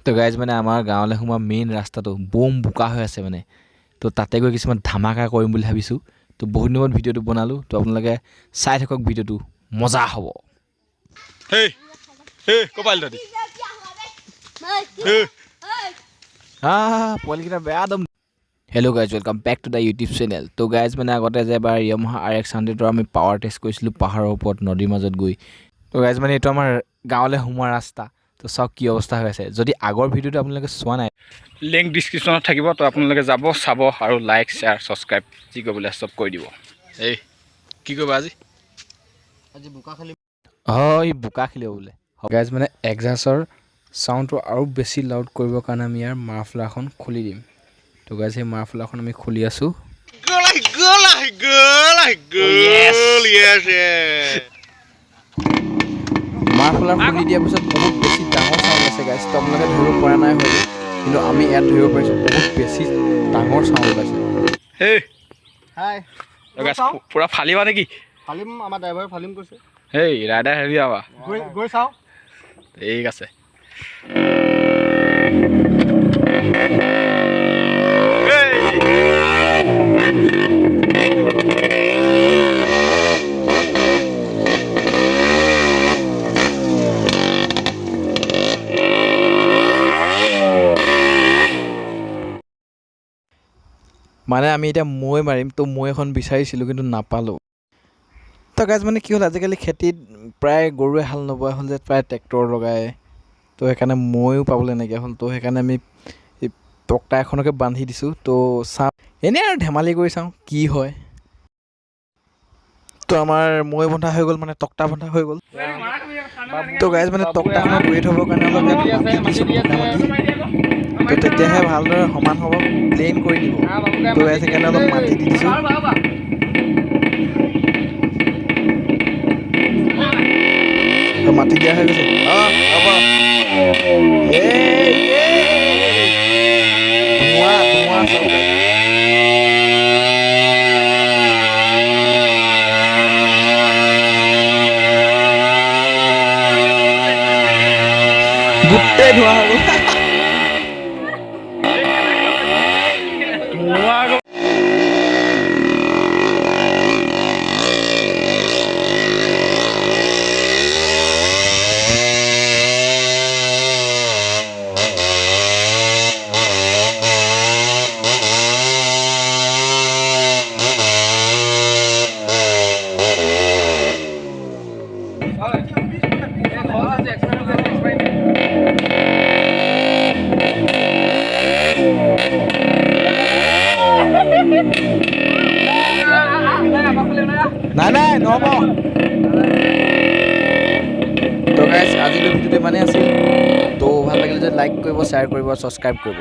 তো গাইজ মানে আমাৰ গাঁৱলৈ সোমোৱা মেইন ৰাস্তাটো বম বোকা হৈ আছে মানে তো তাতে গৈ কিছুমান ধামাকা কৰিম বুলি ভাবিছোঁ তো বহুত দিনত ভিডিঅ'টো বনালোঁ তো আপোনালোকে চাই থাকক ভিডিঅ'টো মজা হ'ব পোৱালিকেইটা বেয়া দম hello' guys welcome back to the YouTube channel তো গাইজ মানে আগতে যে এবাৰ Yamaha RX100 আমি পাৱাৰ টেষ্ট কৰিছিলোঁ পাহাৰৰ ওপৰত নদীৰ মাজত গৈ তো গাইজ মানে এইটো আমাৰ গাঁৱলৈ সোমোৱা ৰাস্তা তো চাওক কি অৱস্থা হৈ আছে যদি আগৰ ভিডিঅ'টো আপোনালোকে চোৱা নাই লিংক ডিছক্ৰিপশ্যনত থাকিব তো আপোনালোকে যাব চাব আৰু লাইক শ্বেয়াৰ ছাবস্ক্ৰাইব যি কৰিবলৈ চব কৰি দিব এই কি কৰিবা আজি বোকা খেলিম হয় বোকা খেলিব বোলে গাইজ মানে এক্সাছৰ চাউণ্ডটো আৰু বেছি লাউড কৰিবৰ কাৰণে আমি ইয়াৰ মাফলাৰখন খুলি দিম তো গাইজ সেই মাফলাৰখন আমি খুলি আছোঁ মাফলাৰ খুলি দিয়াৰ পিছত বহুত বেছি ডাঙৰ চাউণ্ড আছে গাইজ তো আপোনালোকে ধৰিব পৰা নাই হয়তো কিন্তু আমি ইয়াত ধৰিব পাৰিছোঁ বহুত বেছি ডাঙৰ চাউণ্ড আছে হেই হাই পুৰা ফালিবা নেকি ফালিম আমাৰ ড্ৰাইভাৰে ফালিম কৈছে হেই ৰাইডাৰ হেৰি আবা গৈ চাওঁ ঠিক আছে মানে আমি এতিয়া মৈ মাৰিম তো মৈ এখন বিচাৰিছিলোঁ কিন্তু নাপালোঁ তো গাইজ মানে কি হ'ল আজিকালি খেতিত প্ৰায় গৰুৱে হাল নোবোৱা হ'ল যে প্ৰায় ট্ৰেক্টৰ লগাই তো সেইকাৰণে মৈও পাবলৈ নাইকিয়া হ'ল তো সেইকাৰণে আমি টক্টা এখনকে বান্ধি দিছোঁ তো চাওঁ এনেই আৰু ধেমালি কৰি চাওঁ কি হয় তো আমাৰ মৈ বন্ধা হৈ গ'ল মানে টক্টা বন্ধা হৈ গ'ল তো গাইজ মানে টক্টাখনত ৱেইট হ'বৰ কাৰণে অলপ মাটি দিছোঁ তো তেতিয়াহে ভালদৰে সমান হ'ব প্লেইন কৰি দিব তো গাইজ সেইকাৰণে অলপ মাটি দি দিছোঁ তো মাটি দিয়া হৈ গৈছে গোটেই ধোৱা হৈ গ'ল নাই নহ'ব তো গাইজ আজিলৈ ভিডিঅ'টো ইমানেই আছিল তো ভাল লাগিলে যদি লাইক কৰিব শ্বেয়াৰ কৰিব ছাবস্ক্ৰাইব কৰিব